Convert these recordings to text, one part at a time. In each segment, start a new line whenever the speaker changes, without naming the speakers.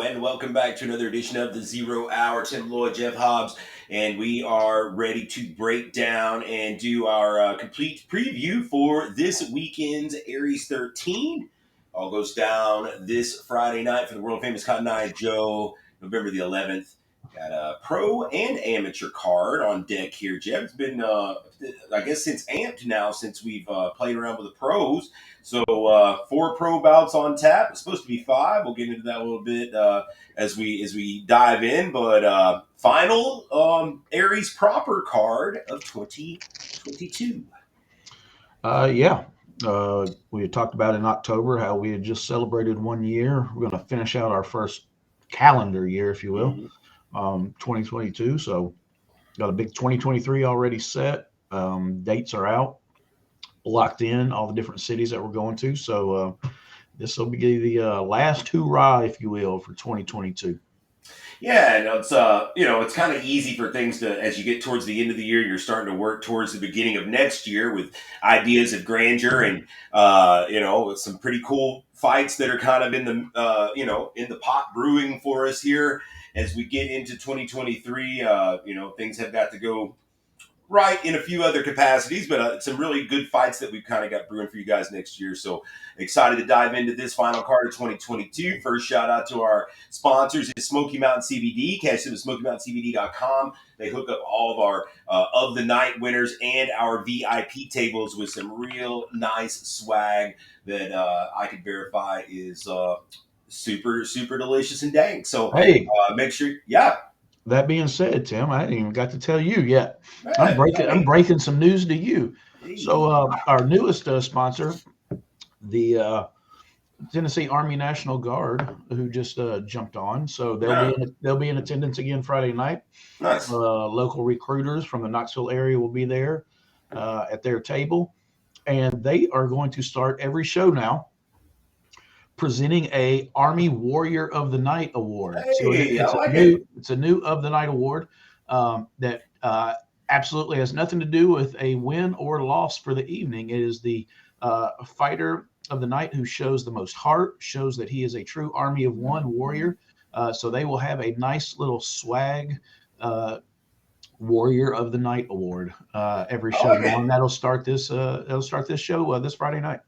and welcome back to another edition of the Zero Hour. Tim Lloyd, Jeff Hobbs, and we are ready to break down and do our complete preview for this weekend's Aries 13. All goes down this Friday night for the world famous Cotton Eye Joe, November the 11th. Got a pro and amateur card on deck here, Jeff. It's been, I guess, since amped now since we've played around with the pros. So 4 pro bouts on tap. It's supposed to be 5. We'll get into that a little bit as we dive in. But final Aries proper card of 2022.
Yeah. We had talked about in October how we had just celebrated 1 year. We're going to finish out our first calendar year, if you will,
Mhm.
2022. So got a big 2023 already set. Dates are out, locked in, all the different cities that we're going to. So this will be the last hurrah, if you will, for 2022.
Yeah, and it's kind of easy for things to, as you get towards the end of the year, you're starting to work towards the beginning of next year with ideas of grandeur and some pretty cool fights that are kind of in the in the pot brewing for us here as we get into 2023. Things have got to go right in a few other capacities, but some really good fights that we've kind of got brewing for you guys next year. So excited to dive into this final card of 2022. First, shout out to our sponsors is Smoky Mountain CBD. Catch them at SmokyMountainCBD.com. They hook up all of our of the night winners and our VIP tables with some real nice swag that I can verify is super, super delicious and dang. So
Hey,
make sure, yeah.
that being said, Tim, I hadn't even got to tell you yet. I'm
Man,
breaking. I'm breaking some news to you. So
hey.
our newest sponsor, the Tennessee Army National Guard, who just jumped on. So
Yeah,
they'll be in attendance again Friday night.
nice.
Local recruiters from the Knoxville area will be there at their table, and they are going to start every show now presenting a Army Warrior of the Night award. So
Hey, I like it.
it's a new of the night award that absolutely has nothing to do with a win or loss for the evening. It is the fighter of the night who shows the most heart, shows that he is a true Army of One warrior. So they will have a nice little swag Warrior of the Night award every
I
show
like
now,
it.
and that'll start this show this Friday night.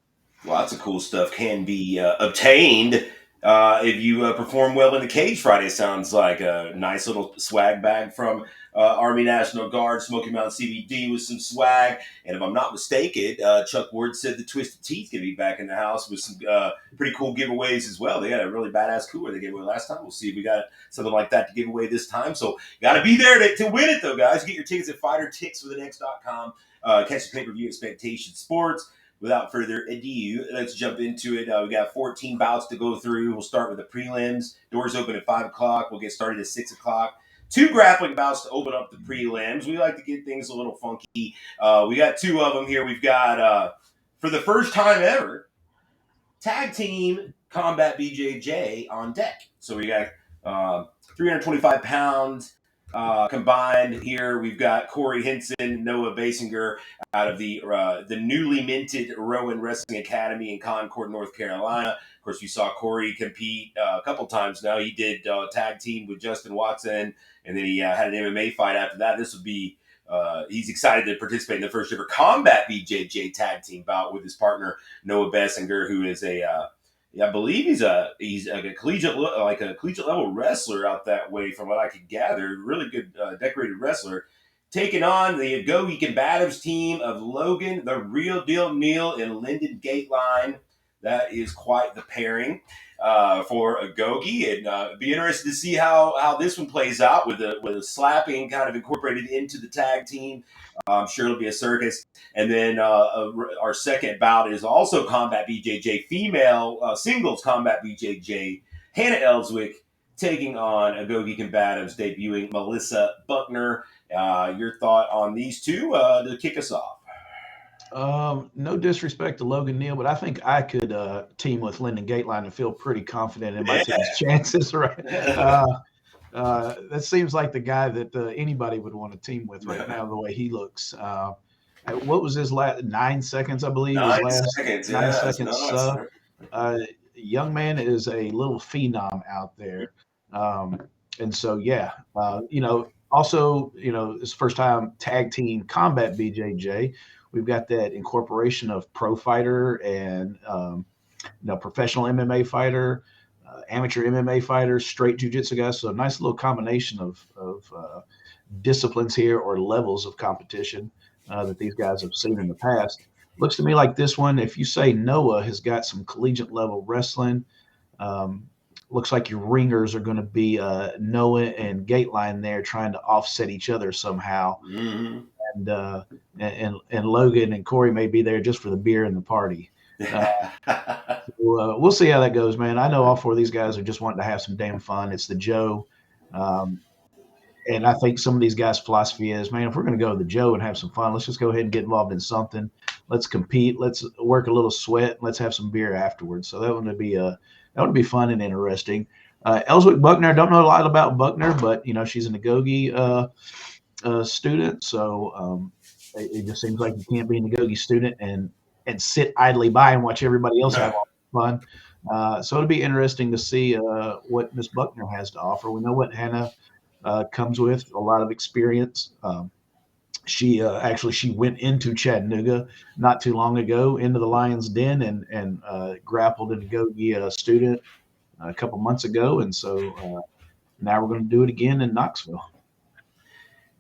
Lots of cool stuff can be obtained if you perform well in the cage Friday. Sounds like a nice little swag bag from Army National Guard, Smoky Mountain CBD with some swag. And if I'm not mistaken, Chuck Ward said the Twisted Teeth going to be back in the house with some pretty cool giveaways as well. They had a really badass cooler they gave away last time. We'll see if we got something like that to give away this time. So got to be there to win it, though, guys. Get your tickets at fighterticksforthenext.com. Catch the pay-per-view Expectation Sports. Without further ado, let's jump into it. We got 14 bouts to go through. We'll start with the prelims. Doors open at 5 o'clock. We'll get started at 6 o'clock. 2 grappling bouts to open up the prelims. We like to get things a little funky. We got 2 of them here. We've got, for the first time ever, tag team combat BJJ on deck. So we got 325 pounds combined here. We've got Corey Hinson, Noah Basinger out of the newly minted Rowan Wrestling Academy in Concord, North Carolina. Of course, we saw Corey compete a couple times now. He did tag team with Justin Watson, and then he had an MMA fight after that. This would be he's excited to participate in the first ever combat BJJ tag team bout with his partner Noah Basinger, who is I believe he's a collegiate level wrestler out that way, from what I could gather. Really good decorated wrestler. Taking on the Agogi Combatives team of Logan, the Real Deal Neal, and Lyndon Gateline. That is quite the pairing for Agogi, and be interested to see how this one plays out with a slapping kind of incorporated into the tag team. I'm sure it'll be a circus. And then our second bout is also Combat BJJ female singles Combat BJJ. Hannah Ellswick taking on Agogi Combatives, debuting Melissa Buckner. Your thought on these two to kick us off?
No disrespect to Logan Neal, but I think I could team with Lyndon Gateline and feel pretty confident in my team's chances. Right? That seems like the guy that anybody would want to team with right now, the way he looks. What was his last 9 seconds? I believe his
9
last
seconds,
nine
yeah, that's
seconds
nuts.
sub. Young man is a little phenom out there. Um, and so, yeah, also, it's the first time tag team combat BJJ. We've got that incorporation of pro fighter and professional MMA fighter, amateur MMA fighters, straight jujitsu guys. So a nice little combination of disciplines here or levels of competition that these guys have seen in the past. Looks to me like this one, if you say Noah has got some collegiate level wrestling, um, looks like your ringers are going to be Noah and Gateline there trying to offset each other somehow.
Mm-hmm.
And, uh, and Logan and Corey may be there just for the beer and the party. Uh, we'll see how that goes, man. I know all four of these guys are just wanting to have some damn fun. It's the Joe. Um, and I think some of these guys' philosophy is, man, if we're going to go to the Joe and have some fun, let's just go ahead and get involved in something. Let's compete. Let's work a little sweat. Let's have some beer afterwards. So that would be fun and interesting. Ellswick Buckner, I don't know a lot about Buckner, but she's a Nagogi student, so it just seems like you can't be a Nagogi student and sit idly by and watch everybody else have all the fun. So it'll be interesting to see what Miss Buckner has to offer. We know what Hannah comes with a lot of experience. She went into Chattanooga not too long ago into the Lions Den and grappled a Nagogi student a couple months ago, and so now we're going to do it again in Knoxville.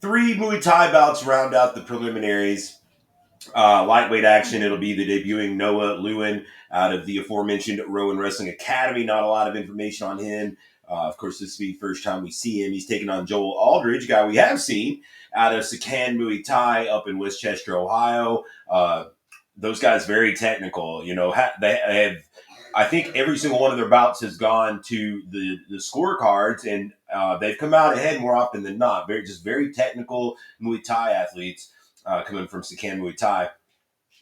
3 Muay Thai bouts round out the preliminaries. Lightweight action, it'll be the debuting Noah Lewin out of the aforementioned Rowan Wrestling Academy. Not a lot of information on him. Of course, this will be the first time we see him. He's taking on Joel Aldridge, guy we have seen out of Sakan Muay Thai up in Westchester, Ohio. Those guys very technical. They have. I think every single one of their bouts has gone to the scorecards, and they've come out ahead more often than not. Very technical Muay Thai athletes coming from Sakan Muay Thai.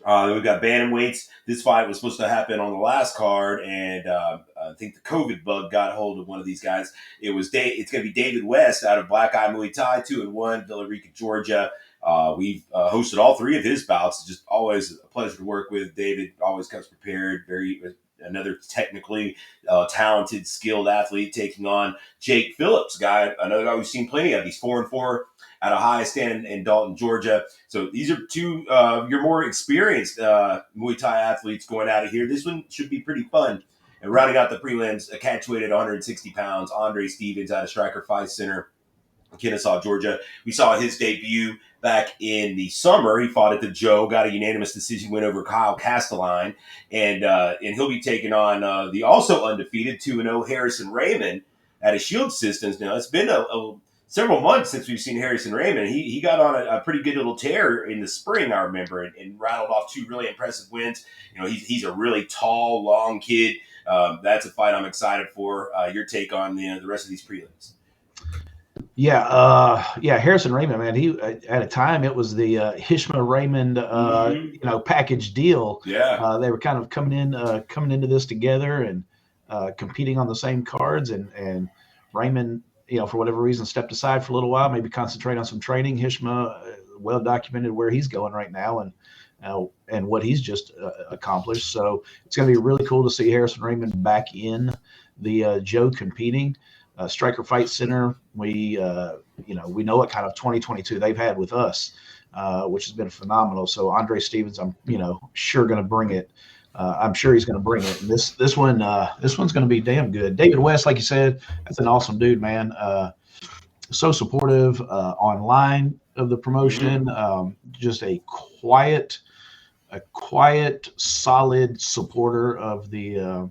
We've got bantamweights. This fight was supposed to happen on the last card, and I think the COVID bug got a hold of one of these guys. It's going to be David West out of Black Eye Muay Thai, 2-1, Villa Rica, Georgia. We've hosted all 3 of his bouts. It's just always a pleasure to work with. David always comes prepared. Another technically talented, skilled athlete taking on Jake Phillips, another guy we've seen plenty of. He's 4-4 out of High Stand in Dalton, Georgia. So these are 2 your more experienced Muay Thai athletes going out of here. This one should be pretty fun. And rounding out the prelims, a catch weight at 160 pounds, Andre Stevens out of Striker Fight Center, Kennesaw, Georgia. We saw his debut back in the summer. He fought at the Joe, got a unanimous decision win over Kyle Castelline, and he'll be taking on the also undefeated 2-0 Harrison Raymond at a Shield Systems. Now, it's been several months since we've seen Harrison Raymond. He got on a pretty good little tear in the spring, I remember, and rattled off 2 really impressive wins. He's a really tall, long kid. That's a fight I'm excited for. Your take on the rest of these prelims?
Yeah, Harrison Raymond, man. He at a time it was the Hishma Raymond, package deal.
Yeah.
They were kind of coming into this together and competing on the same cards, and Raymond, for whatever reason, stepped aside for a little while, maybe concentrate on some training. Hishma, well documented where he's going right now, and what he's just accomplished. So it's going to be really cool to see Harrison Raymond back in the Joe competing. Striker Fight Center, we know what kind of 2022 they've had with us, which has been phenomenal. So Andre Stevens, I'm sure going to bring it. I'm sure he's going to bring it. And this one's going to be damn good. David West, like you said, that's an awesome dude, man. So supportive online of the promotion. Just a quiet, solid supporter of the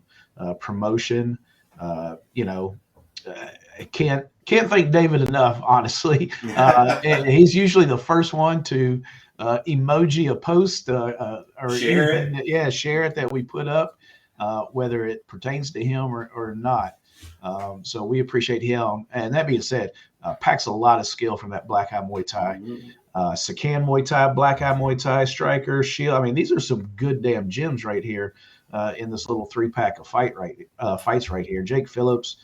promotion. I can't thank David enough, honestly. And he's usually the first one to emoji a post or
Share
anything
it.
share it that we put up, whether it pertains to him or not. So we appreciate him. And that being said, packs a lot of skill from that Black Eye Muay Thai. Sakan Muay Thai, Black Eye Muay Thai, Striker, Shield. I mean, these are some good damn gems right here in this little 3-pack of fights right here. Jake Phillips,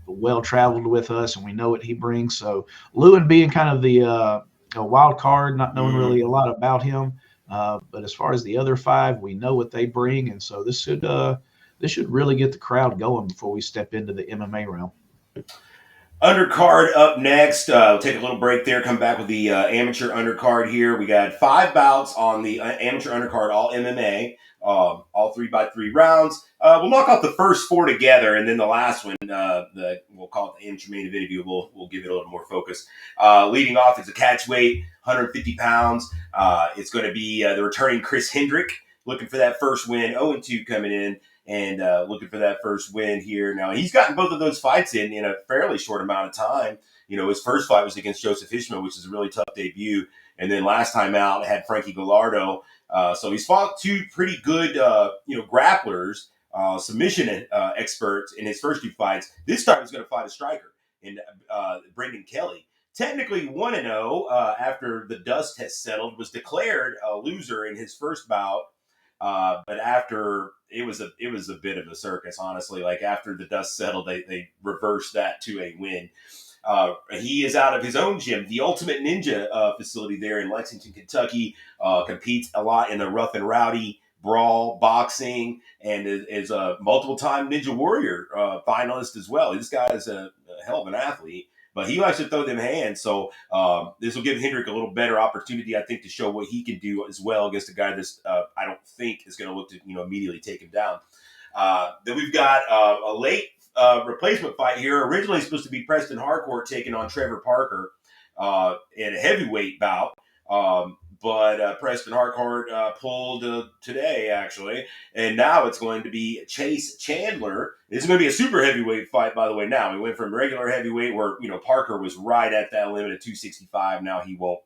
well traveled with us, and we know what he brings. So Lewin being kind of the wild card, not knowing really a lot about him, but as far as the other 5, we know what they bring, and so this should really get the crowd going before we step into the MMA realm.
Undercard up next. We'll take a little break there. Come back with the amateur undercard here. We got 5 bouts on the amateur undercard, all MMA, all 3x3 rounds. We'll knock out the first 4 together, and then the last one, we'll call it the amateur main event. We'll give it a little more focus. Leading off is a catch weight, 150 pounds. It's going to be the returning Chris Hendrick, looking for that first win. 0-2 coming in. And looking for that first win here. Now, he's gotten both of those fights in a fairly short amount of time. His first fight was against Joseph Ishmael, which is a really tough debut. And then last time out, had Frankie Gallardo. So he's fought 2 pretty good, grapplers, submission experts in his first 2 fights. This time he's going to fight a striker in Brendan Kelly. Technically 1-0 after the dust has settled, was declared a loser in his first bout. But after it was a bit of a circus, honestly. Like after the dust settled, they reversed that to a win. He is out of his own gym, the Ultimate Ninja facility there in Lexington, Kentucky. Competes a lot in the rough and rowdy brawl boxing, and is a multiple-time Ninja Warrior finalist as well. This guy is a hell of an athlete. But he likes to throw them hands, so this will give Hendrick a little better opportunity, I think, to show what he can do as well against a guy that's I don't think is going to look to immediately take him down. Then we've got a late replacement fight here. Originally supposed to be Preston Harcourt taking on Trevor Parker in a heavyweight bout. But Preston Harcourt pulled today, actually. And now it's going to be Chase Chandler. This is going to be a super heavyweight fight, by the way, now. We went from regular heavyweight where, Parker was right at that limit of 265. Now he won't,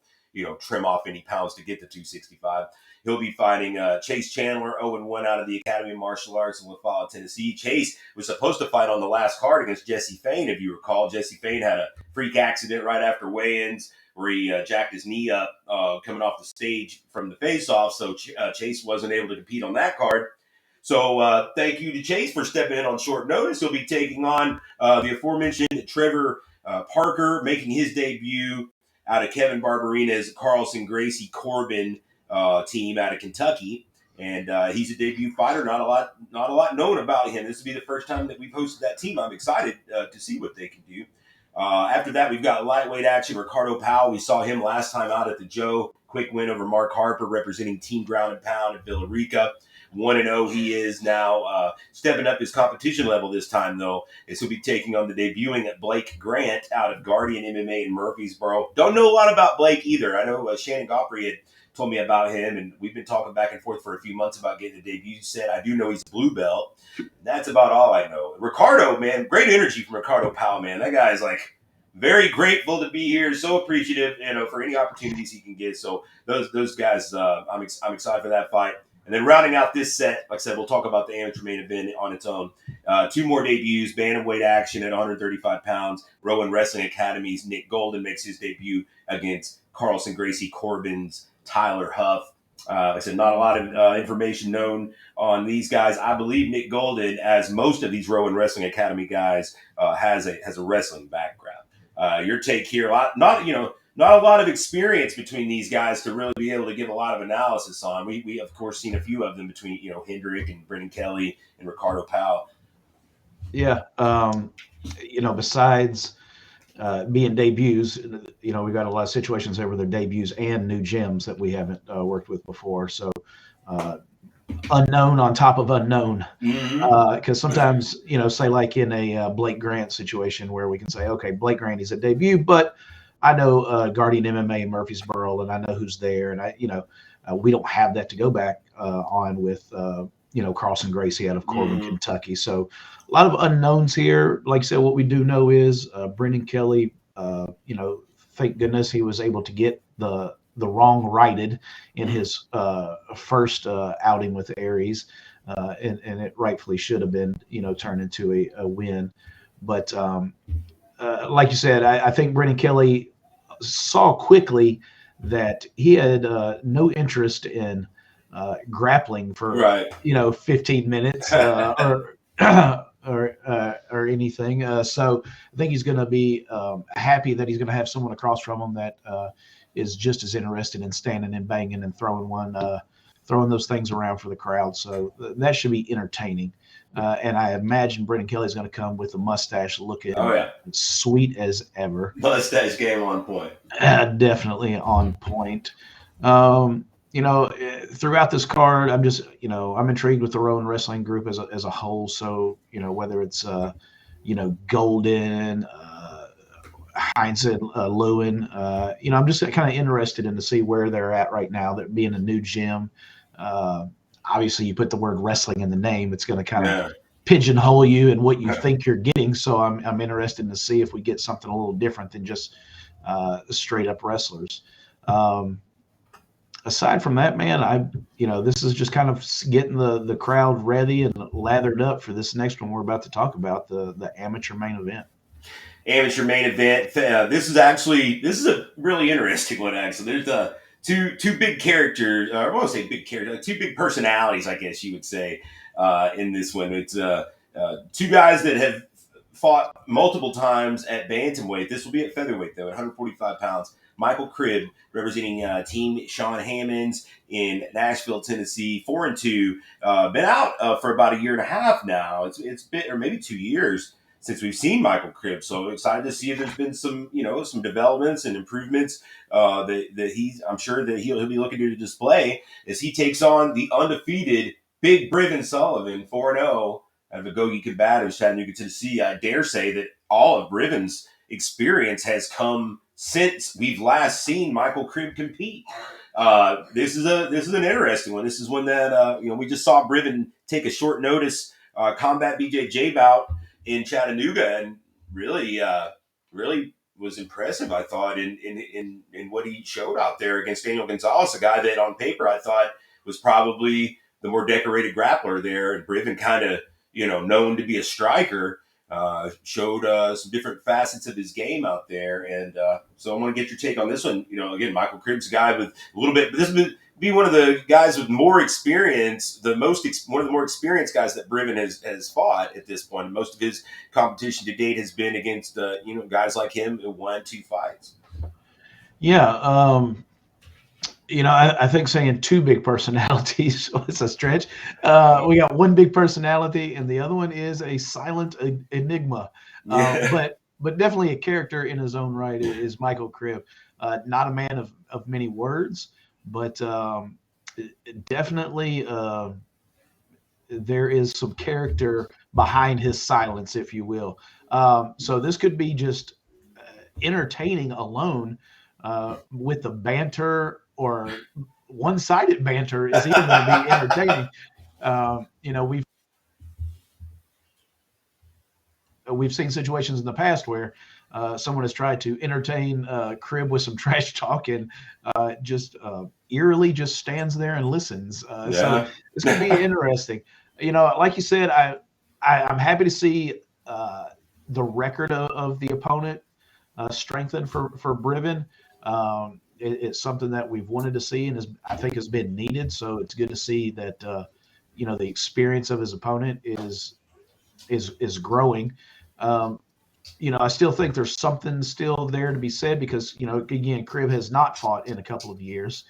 trim off any pounds to get to 265. He'll be fighting Chase Chandler, 0-1 out of the Academy of Martial Arts in Waukegan, Tennessee. Chase was supposed to fight on the last card against Jesse Fain, if you recall. Jesse Fain had a freak accident right after weigh-ins where he jacked his knee up coming off the stage from the face-off, so Chase wasn't able to compete on that card. So thank you to Chase for stepping in on short notice. He'll be taking on the aforementioned Trevor Parker, making his debut out of Kevin Barberina's Carlson Gracie Corbin team out of Kentucky. And he's a debut fighter. Not a lot known about him. This will be the first time that we've hosted that team. I'm excited to see what they can do. After that, we've got lightweight action. Ricardo Powell, we saw him last time out at the Joe. Quick win over Mark Harper, representing Team Ground and Pound at Villa Rica. 1-0 he is now, stepping up his competition level this time, though, as he'll be taking on the debuting at Blake Grant out of Guardian MMA in Murfreesboro. Don't know a lot about Blake either. I know Shannon Godfrey had told me about him, and we've been talking back and forth for a few months about getting a debut set. I do know he's a blue belt. That's about all I know. Ricardo, man, great energy from Ricardo Powell, man. That guy is very grateful to be here, so appreciative, for any opportunities he can get. So those guys, I'm excited for that fight. And then rounding out this set, like I said, we'll talk about the amateur main event on its own. 2 more debuts, bantamweight action at 135 pounds. Rowan Wrestling Academy's Nick Golden makes his debut against Carlson Gracie Corbin's Tyler Huff. Like I said, not a lot of information known on these guys. I believe Nick Golden, as most of these Rowan Wrestling Academy guys, has a wrestling background. Your take here, not a lot of experience between these guys to really be able to give a lot of analysis on. We of course seen a few of them between Hendrick and Brendan Kelly and Ricardo Powell.
Yeah, besides being debuts, we've got a lot of situations there where they're debuts and new gyms that we haven't worked with before. So unknown on top of unknown, because sometimes say like in a Blake Grant situation where we can say, okay, Blake Grant is a debut, but I know Guardian MMA in Murfreesboro, and I know who's there, and we don't have that to go back on with Carlson Gracie out of Corbin, Kentucky. So a lot of unknowns here. Like I said, what we do know is Brendan Kelly. Thank goodness he was able to get the wrong righted in his first outing with Aries, and it rightfully should have been turned into a win. But like you said, I think Brendan Kelly saw quickly that he had no interest in grappling for 15 minutes or anything. So I think he's going to be happy that he's going to have someone across from him that is just as interested in standing and banging and throwing throwing those things around for the crowd. So that should be entertaining. And I imagine Brendan Kelly's going to come with a mustache looking
Oh yeah,
sweet as ever.
mustache game on point.
Definitely on point. Throughout this card, I'm intrigued with the Rowan Wrestling Group as a whole. So, whether it's, Golden, Heinz and Lewin, I'm just kind of interested in to see where they're at right now. That being a new gym, uh, obviously you put the word wrestling in the name, it's going to kind of
Yeah.
pigeonhole you and what you think you're getting. So I'm interested to see if we get something a little different than just straight up wrestlers. Um, Aside from that, man, this is just kind of getting the crowd ready and lathered up for this next one we're about to talk about, the amateur main event.
Amateur main event. This is a really interesting one. Actually, there's two big characters. I won't say big characters, like two big personalities, I guess you would say, in this one. It's two guys that have fought multiple times at bantamweight. This will be at featherweight though, at 145 pounds. Michael Cribb, representing Team Sean Hammonds in Nashville, Tennessee, 4-2. Been out for about a year and a half now. It's been, or maybe 2 years since we've seen Michael Cribb. So excited to see if there's been some developments and improvements I'm sure that he'll be looking to display as he takes on the undefeated Big Brivin Sullivan, 4-0 out of the Gogi Combatives, Chattanooga, Tennessee. I dare say that all of Brivin's experience has come since we've last seen Michael Cribb compete. This is an interesting one. This is one that we just saw Brivin take a short notice combat BJJ bout in Chattanooga, and really was impressive. I thought in what he showed out there against Daniel Gonzalez, a guy that on paper I thought was probably the more decorated grappler there, and Brivin kind of known to be a striker. Showed some different facets of his game out there, and so I want to get your take on this one. Again, Michael Cribb's a guy with a little bit. This would be one of the guys with more experience, one of the more experienced guys that Brivin has fought at this point. Most of his competition to date has been against guys like him who won 2 fights.
Yeah. I think saying two big personalities is a stretch. We got one big personality, and the other one is a silent enigma.
Yeah.
But definitely a character in his own right is Michael Cribb. Not a man of many words, but definitely there is some character behind his silence, if you will. So this could be just entertaining alone with the banter, or one-sided banter is even going to be entertaining. We've seen situations in the past where someone has tried to entertain Cribb with some trash talk, and just eerily just stands there and listens. So
Yeah.
it's going to be interesting. Like you said, I'm happy to see the record of the opponent strengthened for Brivin. It's something that we've wanted to see, and I think has been needed. So it's good to see that the experience of his opponent is growing. Um, I still think there's something still there to be said because, again, Cribb has not fought in a couple of years.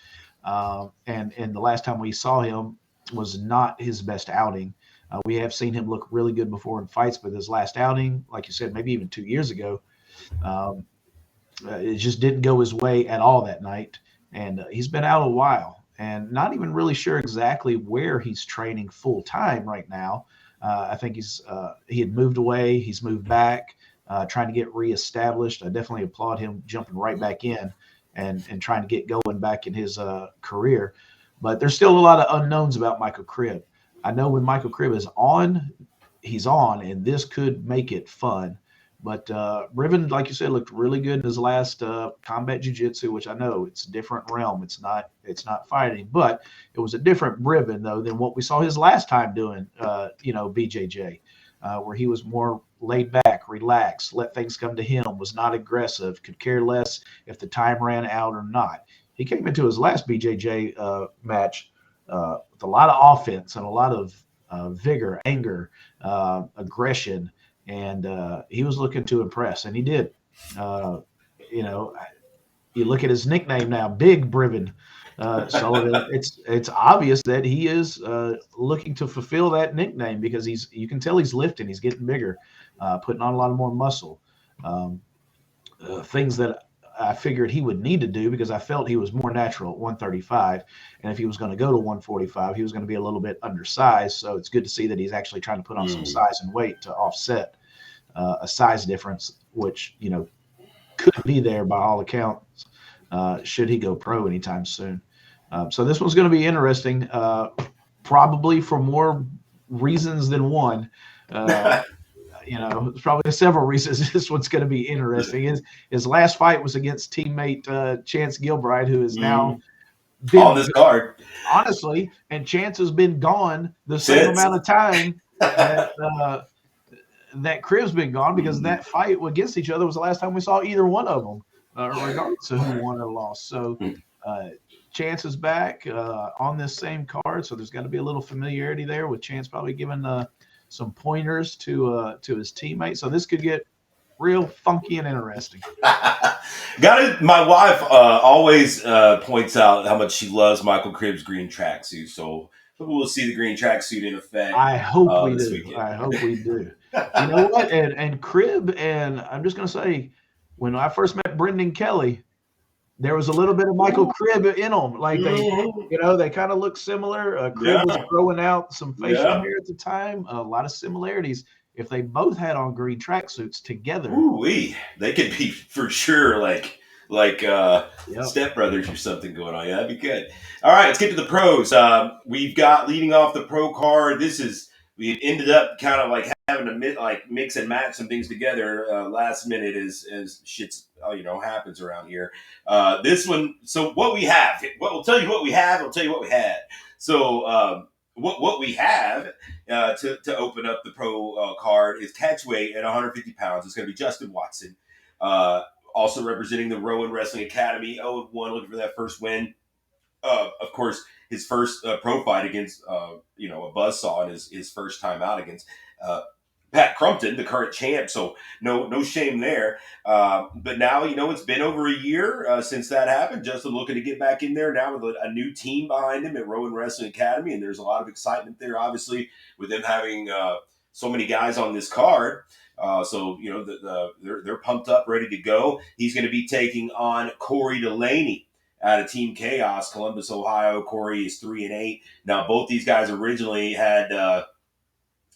And the last time we saw him was not his best outing. We have seen him look really good before in fights, but his last outing, like you said, maybe even 2 years ago, it just didn't go his way at all that night. And he's been out a while and not even really sure exactly where he's training full time right now. I think he had moved away. He's moved back, trying to get reestablished. I definitely applaud him jumping right back in and trying to get going back in his career. But there's still a lot of unknowns about Michael Cribb. I know when Michael Cribb is on, he's on, and this could make it fun. But Brivin, like you said, looked really good in his last combat jiu-jitsu, which I know it's a different realm. It's not fighting, but it was a different Brivin though than what we saw his last time doing. BJJ, where he was more laid back, relaxed, let things come to him, was not aggressive, could care less if the time ran out or not. He came into his last BJJ match with a lot of offense and a lot of vigor, anger, aggression. And he was looking to impress, and he did. You look at his nickname now, Big Brivin. So it's obvious that he is looking to fulfill that nickname because you can tell he's lifting, he's getting bigger, putting on a lot more muscle. Um, Things that I figured he would need to do because I felt he was more natural at 135, and if he was going to go to 145, he was going to be a little bit undersized. So it's good to see that he's actually trying to put on some
Mm.
size and weight to offset a size difference, which could be there by all accounts, should he go pro anytime soon. So this one's going to be interesting, probably for more reasons than one. Uh, there's probably several reasons this one's going to be interesting. His last fight was against teammate Chance Gilbride, who has now
Mm. On
been
this card
honestly, and Chance has been gone the same
since.
amount of time that Crib's been gone because
Mm.
that fight against each other was the last time we saw either one of them, regardless of who won or lost. So uh, Chance is back on this same card, so there's got to be a little familiarity there with Chance probably giving some pointers to his teammates. So this could get real funky and interesting.
Got it. My wife always points out how much she loves Michael Cribb's green tracksuit. So we'll see the green tracksuit in effect
I hope we
this
do.
weekend.
I hope we do. You know what? And Crib, and I'm just going to say, when I first met Brendan Kelly, there was a little bit of Michael Cribb in them. Like
Mhm.
they kind of look similar. Cribb
Yeah,
was growing out some facial
yeah.
hair at the time. A lot of similarities. If they both had on green tracksuits together,
Ooh-wee. They could be for sure like
yep.
stepbrothers or something going on. Yeah, that'd be good. All right, let's get to the pros. We've got leading off the pro card. We ended up kind of like having to mix and match some things together last minute as shit's happens around here. This one. So what we have. What we'll tell you what we have. I'll tell you what we had. So. What we have to open up the pro card is catchweight at 150 pounds. It's going to be Justin Watson, also representing the Rowan Wrestling Academy. 0-1, looking for that first win. Of course, his first pro fight against a buzzsaw and his first time out against Pat Crumpton, the current champ. So no shame there. But now it's been over a year since that happened. Justin looking to get back in there now with a new team behind him at Rowan Wrestling Academy, and there's a lot of excitement there, obviously, with them having so many guys on this card. So they're pumped up, ready to go. He's going to be taking on Corey Delaney out of Team Chaos, Columbus, Ohio. Corey is 3-8. Now both these guys originally had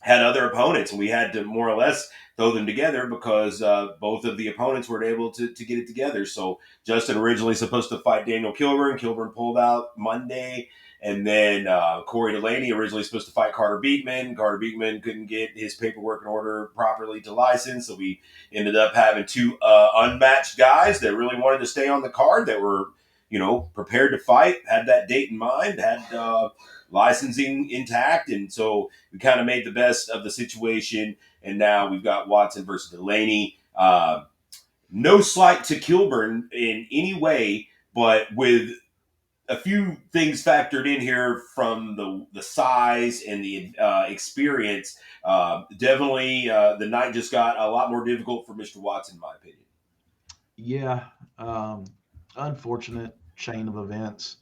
other opponents, and we had to more or less throw them together because both of the opponents weren't able to get it together. So Justin originally supposed to fight Daniel Kilburn. Kilburn pulled out Monday. And then Corey Delaney originally supposed to fight Carter Beekman. Carter Beekman couldn't get his paperwork in order properly to license. So we ended up having two unmatched guys that really wanted to stay on the card, that were, prepared to fight, had that date in mind, had licensing intact. And so we kind of made the best of the situation, and now we've got Watson versus Delaney. No slight to Kilburn in any way, but with a few things factored in here from the size and the experience, definitely the night just got a lot more difficult for Mr. Watson, in my opinion.
Yeah. Unfortunate chain of events.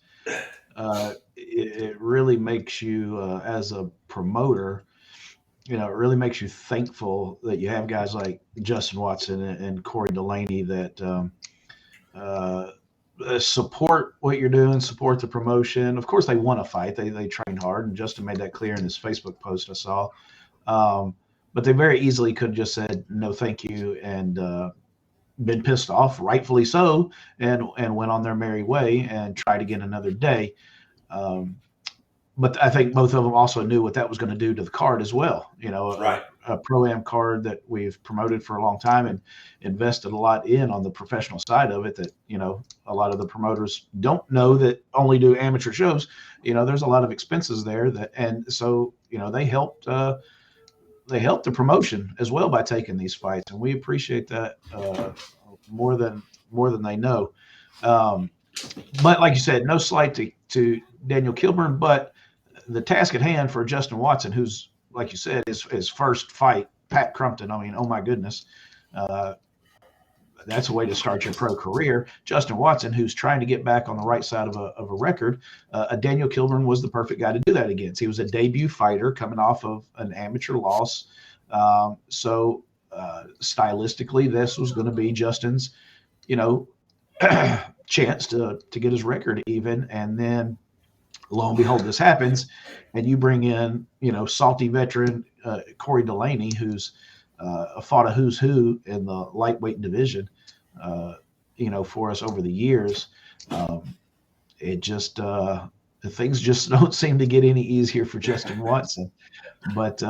It really makes you, as a promoter, it really makes you thankful that you have guys like Justin Watson and Corey Delaney that uh, support what you're doing, support the promotion. Of course, they want to fight. They train hard, and Justin made that clear in his Facebook post I saw. Um, but they very easily could have just said no, thank you, and been pissed off, rightfully so, and went on their merry way and tried again another day. Um, but I think both of them also knew what that was going to do to the card as well.
Right.
A pro-am card that we've promoted for a long time and invested a lot in on the professional side of it, that a lot of the promoters don't know that only do amateur shows. There's a lot of expenses there, and so they helped the promotion as well by taking these fights, and we appreciate that more than they know. Um, but like you said, no slight to Daniel Kilburn, but the task at hand for Justin Watson, who's, like you said, his first fight, Pat Crumpton. I mean, oh my goodness. Uh, that's a way to start your pro career. Justin Watson, who's trying to get back on the right side of a record, a Daniel Kilburn was the perfect guy to do that against. He was a debut fighter coming off of an amateur loss. So stylistically, this was going to be Justin's, you know, chance to get his record even. And then lo and behold, this happens, and you bring in, salty veteran Corey Delaney, who's fought a who's who in the lightweight division, for us over the years. It just things just don't seem to get any easier for Justin Watson. But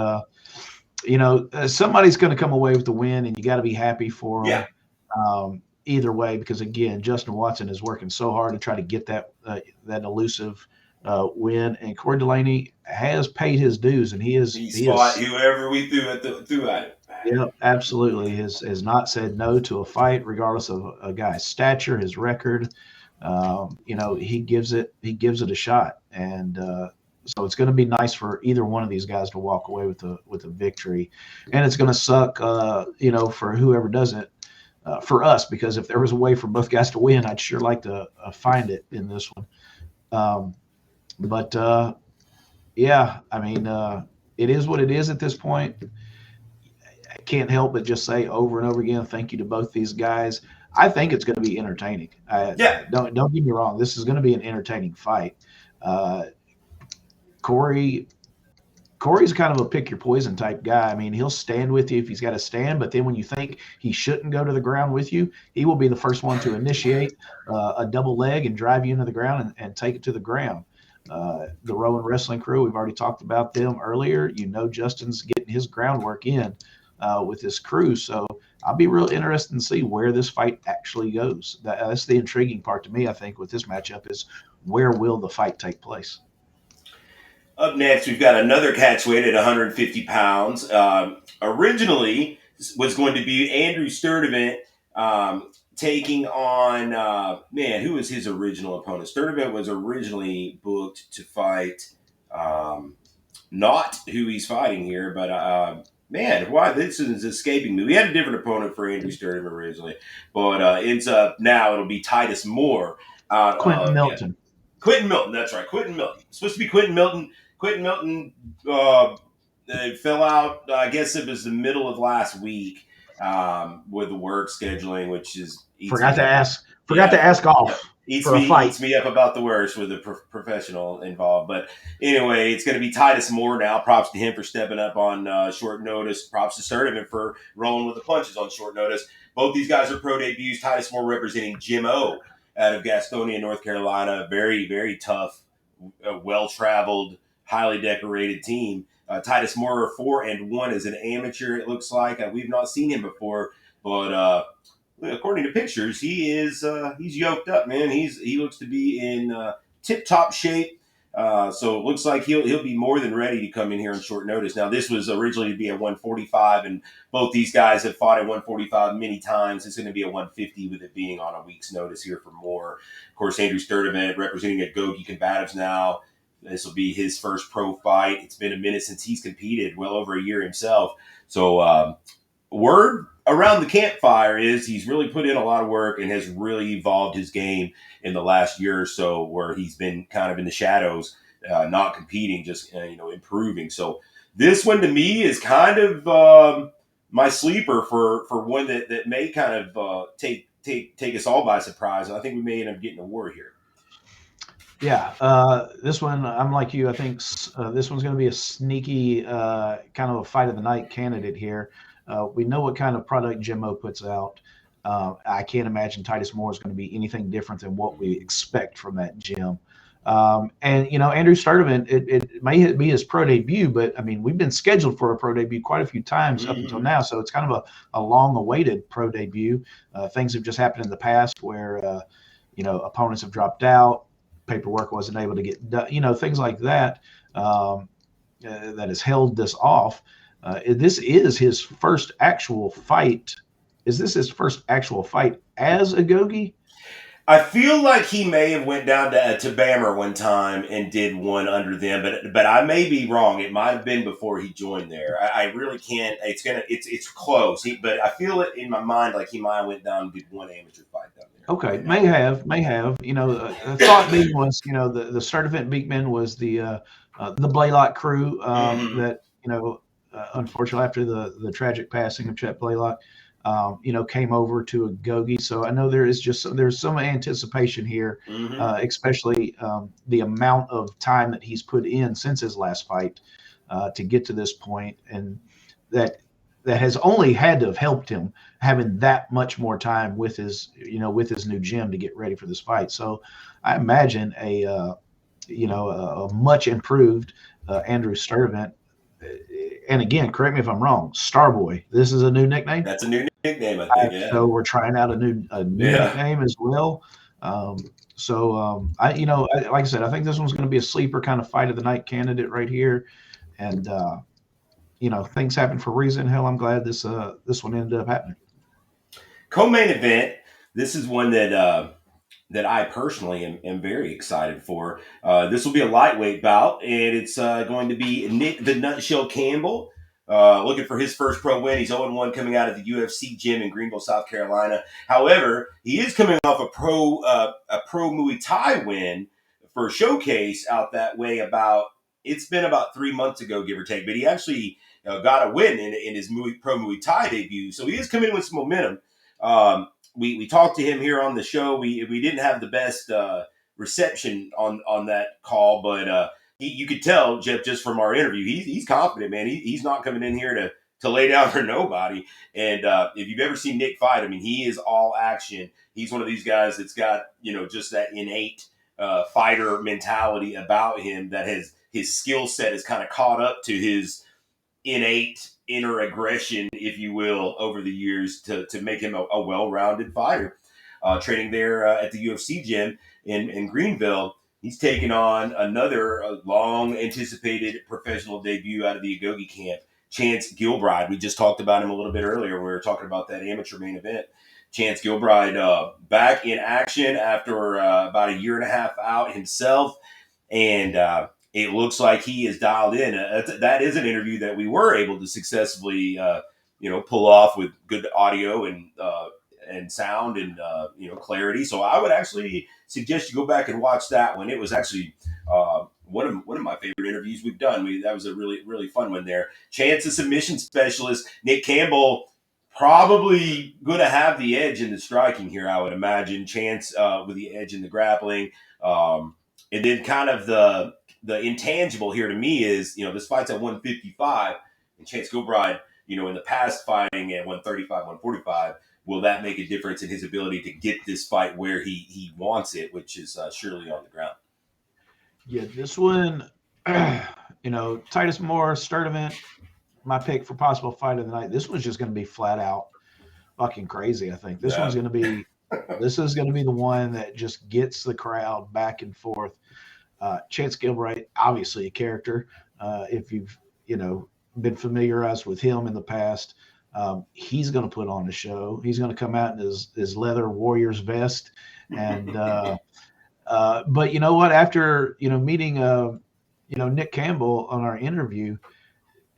somebody's going to come away with the win, and you got to be happy for them.
Yeah.
Either way, because again, Justin Watson is working so hard to try to get that elusive win, and Corey Delaney has paid his dues, and
He's fought whoever we threw at it.
Yeah, absolutely. Has not said no to a fight, regardless of a guy's stature, his record. He gives it a shot, and so it's going to be nice for either one of these guys to walk away with a victory, and it's going to suck, for whoever doesn't. For us, because if there was a way for both guys to win, I'd sure like to find it in this one. Yeah, I mean, it is what it is at this point. I can't help but just say over and over again, thank you to both these guys. I think it's going to be entertaining.
Yeah.
Don't get me wrong. This is going to be an entertaining fight. Corey's kind of a pick your poison type guy. I mean, he'll stand with you if he's got to stand, but then when you think he shouldn't go to the ground with you, he will be the first one to initiate a double leg and drive you into the ground and take it to the ground. The Rowan Wrestling Crew, we've already talked about them earlier. Justin's getting his groundwork in with this crew, so I'll be real interested to see where this fight actually goes. That's the intriguing part to me, I think, with this matchup is where will the fight take place?
Up next, we've got another catchweight at 150 pounds. Originally, was going to be Andrew Sturdivant taking on, who was his original opponent? Sturdivant was originally booked to fight, not who he's fighting here, but why this is escaping me. We had a different opponent for Andrew Sturdivant originally, but ends up now it'll be Titus Moore.
Quentin Milton.
Yeah. Quentin Milton, that's right. Quentin Milton. It's supposed to be Quentin Milton. Quentin Milton fell out, I guess it was the middle of last week with the work scheduling, which is...
Forgot to ask off for a fight.
Eats me up about the worst with a professional involved. But anyway, it's going to be Titus Moore now. Props to him for stepping up on short notice. Props to Sturdivant for rolling with the punches on short notice. Both these guys are pro debuts. Titus Moore representing Jim O out of Gastonia, North Carolina. Very, very tough, well-traveled, highly decorated team. Titus Moore 4-1 as an amateur. It looks like we've not seen him before, but according to pictures, he's yoked up, man. He looks to be in tip-top shape. So it looks like he'll be more than ready to come in here on short notice. Now, this was originally to be at 145, and both these guys have fought at 145 many times. It's going to be a 150 with it being on a week's notice here for Moore. Of course, Andrew Sturdivant representing Agogi Combatives now. This will be his first pro fight. It's been a minute since he's competed, well over a year himself. So word around the campfire is he's really put in a lot of work and has really evolved his game in the last year or so, where he's been kind of in the shadows, not competing, just improving. So this one to me is kind of my sleeper for one that may kind of take us all by surprise. And I think we may end up getting a war here.
Yeah, this one, I'm like you. I think this one's going to be a sneaky kind of a fight of the night candidate here. We know what kind of product Jim O puts out. I can't imagine Titus Moore is going to be anything different than what we expect from that gym. And Andrew Sturdivant, it may be his pro debut, but I mean, we've been scheduled for a pro debut quite a few times up until now, so it's kind of a long-awaited pro debut. Things have just happened in the past where opponents have dropped out. Paperwork wasn't able to get done, things like that, that has held this off. This is his first actual fight. Is this his first actual fight as Agogi?
I feel like he may have went down to Bammer one time and did one under them, but I may be wrong. It might have been before he joined there. I really can't. It's close. But I feel it in my mind like he might have went down and did one amateur fight down there.
Okay,
Right
may
now.
have, may have. The thought being was, the start event Beekman was the Blaylock crew
Mm-hmm.
that unfortunately after the tragic passing of Chet Blaylock, came over to Agogi. So I know there's some anticipation here,
Mm-hmm.
especially the amount of time that he's put in since his last fight to get to this point, and that that has only had to have helped him having that much more time with his new gym to get ready for this fight. So I imagine a much improved Andrew Sturtevant. And again, correct me if I'm wrong, Starboy. This is a new nickname.
That's a new nickname, I think. Yeah.
So we're trying out a new
Yeah.
nickname as well. Like I said, I think this one's going to be a sleeper kind of fight of the night candidate right here. And things happen for a reason. Hell, I'm glad this one ended up happening.
Co-main event. This is one that I personally am very excited for. This will be a lightweight bout, and it's going to be Nick the Nutshell Campbell. Looking for his first pro win. He's 0-1 coming out of the UFC gym in Greenville, South Carolina. However, he is coming off a pro Muay Thai win for Showcase out that way. It's been about 3 months ago, give or take. But he actually got a win in his pro Muay Thai debut, so he is coming in with some momentum. We talked to him here on the show. We didn't have the best reception on that call, but you could tell, Jeff, just from our interview, he's confident, man. He's not coming in here to lay down for nobody. And if you've ever seen Nick fight, I mean, he is all action. He's one of these guys that's got just that innate fighter mentality about him that his skill set is kind of caught up to his innate inner aggression, if you will, over the years to make him a well-rounded fighter. Training there at the UFC gym in Greenville, he's taken on another long anticipated professional debut out of the Agogi camp, Chance Gilbride. We just talked about him a little bit earlier when we were talking about that amateur main event. Chance Gilbride back in action after about a year and a half out himself. And it looks like he is dialed in. That is an interview that we were able to successfully, pull off with good audio and sound and clarity. So I would actually suggest you go back and watch that one. It was actually one of my favorite interviews we've done. That was a really really fun one there. Chance, a submission specialist. Nick Campbell probably going to have the edge in the striking here, I would imagine. Chance with the edge in the grappling. And then kind of the intangible here to me is, this fight's at 155, and Chance Gilbride, in the past fighting at 135, 145, will that make a difference in his ability to get this fight where he wants it, which is surely on the ground?
Yeah, this one, Titus Moore, Sturdivant, my pick for possible fight of the night. This one's just going to be flat out fucking crazy. I think this one's
Yeah.
going to be this is going to be the one that just gets the crowd back and forth. Chance Gilbride, obviously a character. If you've been familiarized with him in the past, he's going to put on a show. He's going to come out in his leather Warriors vest, and but you know what? After meeting Nick Campbell on our interview,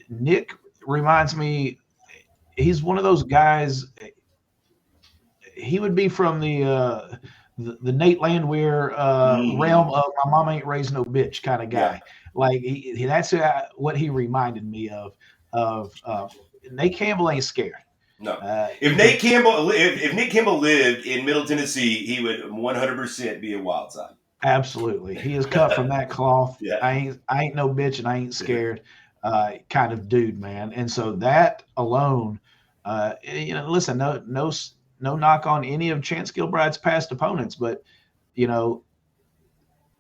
Nick reminds me he's one of those guys. He would be from the Nate Landwehr realm
Mhm.
of my mom ain't raised no bitch kind of
Yeah.
guy. Like that's what he reminded me of. Of Nate Campbell ain't scared.
No. If
He
Nate Campbell, if Nick Campbell lived in Middle Tennessee, he would 100% be a wild side.
absolutely he is cut from that cloth.
Yeah.
I ain't no bitch and I ain't scared kind of dude, man. And so that alone, listen, no knock on any of Chance Gilbride's past opponents, but you know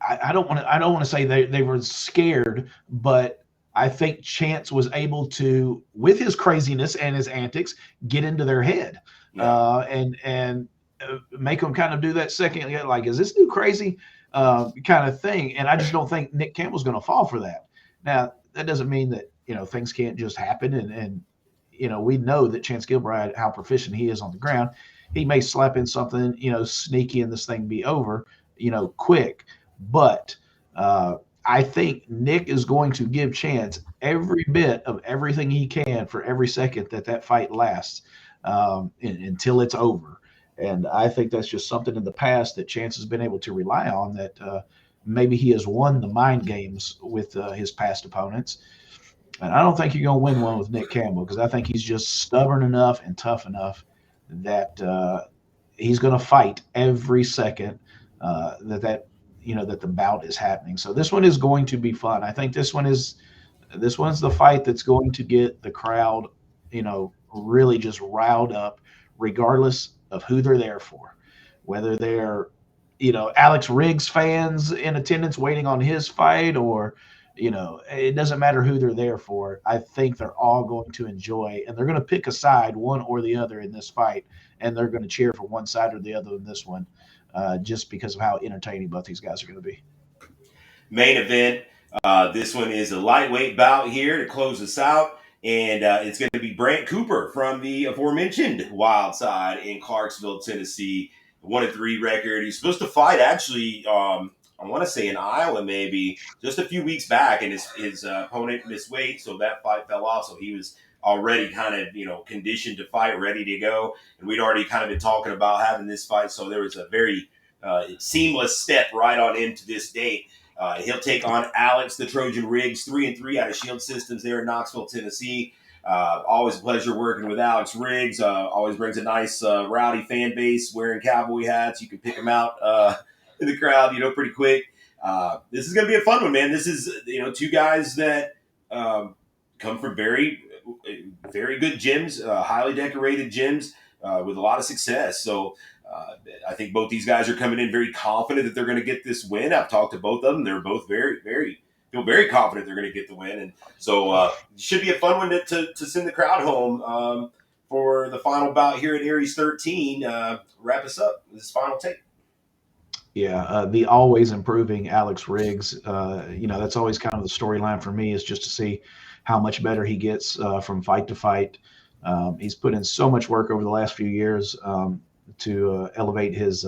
I don't want to say they were scared, but I think Chance was able to, with his craziness and his antics, get into their head
Yeah.
and make them kind of do that second, like, is this dude crazy, kind of thing. And I just don't think Nick Campbell's going to fall for that. Now, that doesn't mean that things can't just happen, and we know that Chance Gilbride, how proficient he is on the ground. he may slap in something, sneaky, and this thing be over, quick. But uh, I think Nick is going to give Chance every bit of everything he can for every second that fight lasts, until it's over. And I think that's just something in the past that Chance has been able to rely on, that maybe he has won the mind games with his past opponents. And I don't think you're going to win one with Nick Campbell, because I think he's just stubborn enough and tough enough that he's going to fight every second that the bout is happening. So this one is going to be fun. I think this one's the fight that's going to get the crowd, really just riled up, regardless of who they're there for. Whether they're, Alex Riggs fans in attendance waiting on his fight, or, it doesn't matter who they're there for. I think they're all going to enjoy, and they're going to pick a side, one or the other, in this fight, and they're going to cheer for one side or the other in this one, just because of how entertaining both these guys are going to be.
Main event. This one is a lightweight bout here to close us out. And it's going to be Brant Cooper from the aforementioned Wild Side in Clarksville, Tennessee. 1-3 record. He's supposed to fight actually, I want to say in Iowa maybe, just a few weeks back, and his opponent missed weight, so that fight fell off. So he was already kind of, conditioned to fight, ready to go. And we'd already kind of been talking about having this fight, so there was a very seamless step right on into this date. He'll take on Alex the Trojan Riggs, 3-3 out of Shield Systems there in Knoxville, Tennessee. Always a pleasure working with Alex Riggs. Always brings a nice rowdy fan base wearing cowboy hats. You can pick him out in the crowd, pretty quick. This is going to be a fun one, man. This is, two guys that come from very, very good gyms, highly decorated gyms with a lot of success. So I think both these guys are coming in very confident that they're going to get this win. I've talked to both of them. They're both feel very confident they're going to get the win. And so it should be a fun one to send the crowd home for the final bout here at Aries 13. Wrap us up with this final take.
Yeah, the always improving Alex Riggs. That's always kind of the storyline for me, is just to see how much better he gets from fight to fight. He's put in so much work over the last few years to elevate his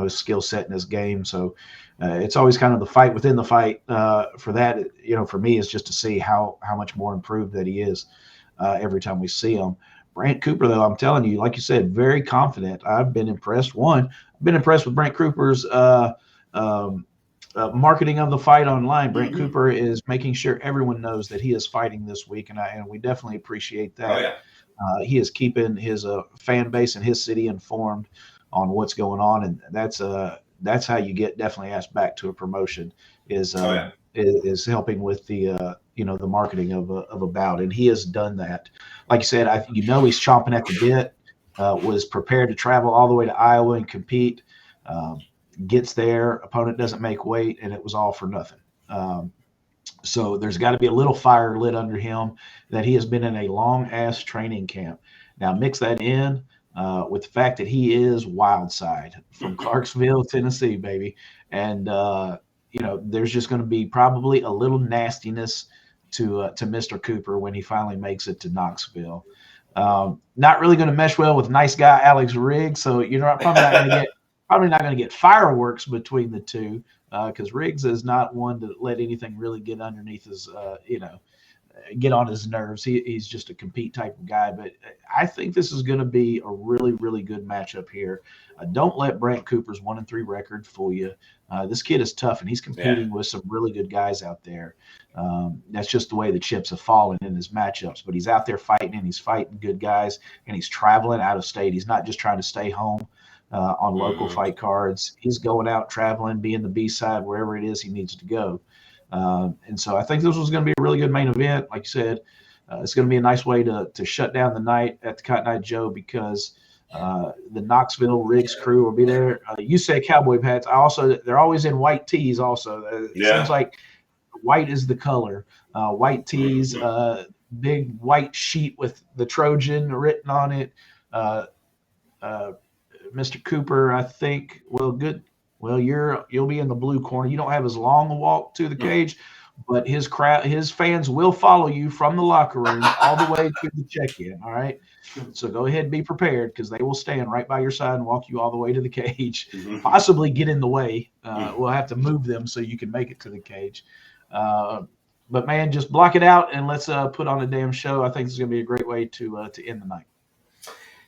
skill set and his game. So it's always kind of the fight within the fight for that. For me, is just to see how much more improved that he is every time we see him. Brant Cooper, though, I'm telling you, like you said, very confident. I've been impressed. I've been impressed with Brant Cooper's marketing of the fight online. Brant Cooper is making sure everyone knows that he is fighting this week, and we definitely appreciate that.
Oh, yeah.
He is keeping his fan base and his city informed on what's going on, and that's how you get definitely asked back to a promotion, is is helping with the the marketing of a bout, and he has done that. Like you said, he's chomping at the bit. Was prepared to travel all the way to Iowa and compete. Gets there, opponent doesn't make weight, and it was all for nothing. So there's got to be a little fire lit under him that he has been in a long ass training camp. Now mix that in with the fact that he is Wild Side from Clarksville, Tennessee, baby, and there's just going to be probably a little nastiness to Mr. Cooper when he finally makes it to Knoxville. Not really going to mesh well with nice guy Alex Riggs, so probably not going to get fireworks between the two, because Riggs is not one to let anything really get underneath his, get on his nerves. He's just a compete type of guy. But I think this is going to be a really, really good matchup here. Don't let Brant Cooper's 1-3 record fool you. This kid is tough, and he's competing with some really good guys out there. That's just the way the chips have fallen in his matchups. But he's out there fighting, and he's fighting good guys, and he's traveling out of state. He's not just trying to stay home on local fight cards. He's going out, traveling, being the B-side, wherever it is he needs to go. And so I think this was going to be a really good main event. Like you said, it's going to be a nice way to shut down the night at the Cotton Eye Joe, because the Knoxville Riggs crew will be there. You say cowboy hats. They're always in white tees also. It seems like white is the color. White tees, big white sheet with the Trojan written on it. Mr. Cooper, I think, good. Well, you'll be in the blue corner. You don't have as long a walk to the cage, but his fans will follow you from the locker room all the way to the check-in. All right. So go ahead and be prepared because they will stand right by your side and walk you all the way to the cage, possibly get in the way. We'll have to move them so you can make it to the cage. But man, just block it out and let's put on a damn show. I think it's going to be a great way to end the night.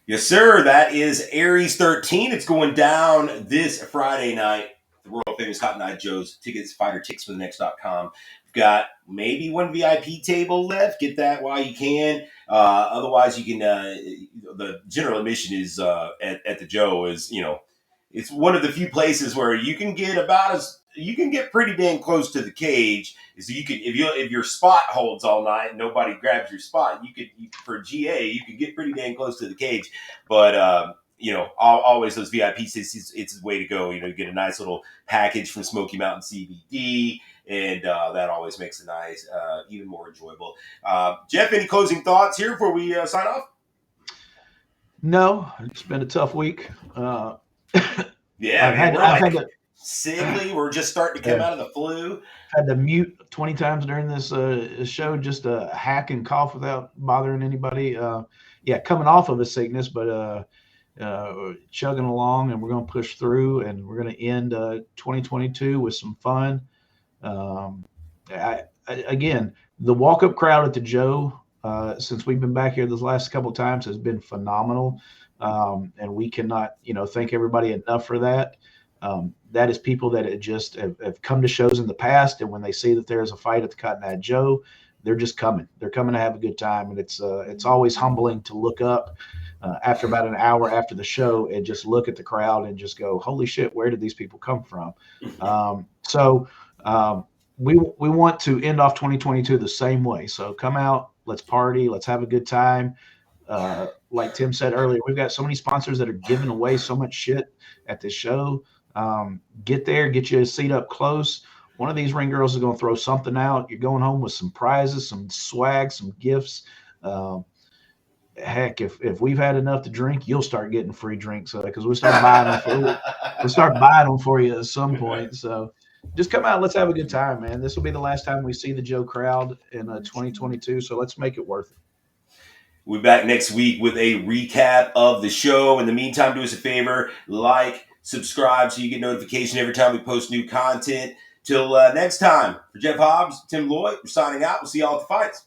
Yes, sir. That is Aries 13. It's going down this Friday night. The world famous Cotton Eye Joe's. Tickets, fighterticksforthenext.com. We've got maybe one VIP table left. Get that while you can. Otherwise, you can. The general admission is at the Joe is it's one of the few places where you can get you can get pretty dang close to the cage. So you can if your spot holds all night and nobody grabs your spot, for GA you can get pretty dang close to the cage. But always those VIP seats, it's the way to go. You get a nice little package from Smoky Mountain CBD, and that always makes the night even more enjoyable. Jeff, any closing thoughts here before we sign off?
No, it's been a tough week.
Yeah,
I've had to
sickly. We're just starting to come out of the flu.
Had to mute 20 times during this show just to hack and cough without bothering anybody. Coming off of a sickness, but chugging along, and we're going to push through, and we're going to end 2022 with some fun. Again, the walk-up crowd at the Joe, since we've been back here this last couple of times, has been phenomenal, and we cannot, thank everybody enough for that. That is people that have come to shows in the past, and when they see that there's a fight at the Cotton Eye Joe, they're just coming. They're coming to have a good time, and it's always humbling to look up after about an hour after the show and just look at the crowd and just go, "Holy shit, where did these people come from?" We want to end off 2022 the same way. So come out, let's party, let's have a good time. Like Tim said earlier, we've got so many sponsors that are giving away so much shit at this show. Get there, get you a seat up close. One of these ring girls is going to throw something out. You're going home with some prizes, some swag, some gifts. Heck, if we've had enough to drink, you'll start getting free drinks because we'll start buying them for you at some point. So just come out, let's have a good time, man. This will be the last time we see the Joe crowd in 2022, so let's make it worth it.
We'll be back next week with a recap of the show. In the meantime, do us a favor, subscribe so you get notification every time we post new content. Till next time, for Jeff Hobbs, Tim Lloyd, we're signing out. We'll see y'all at the fights.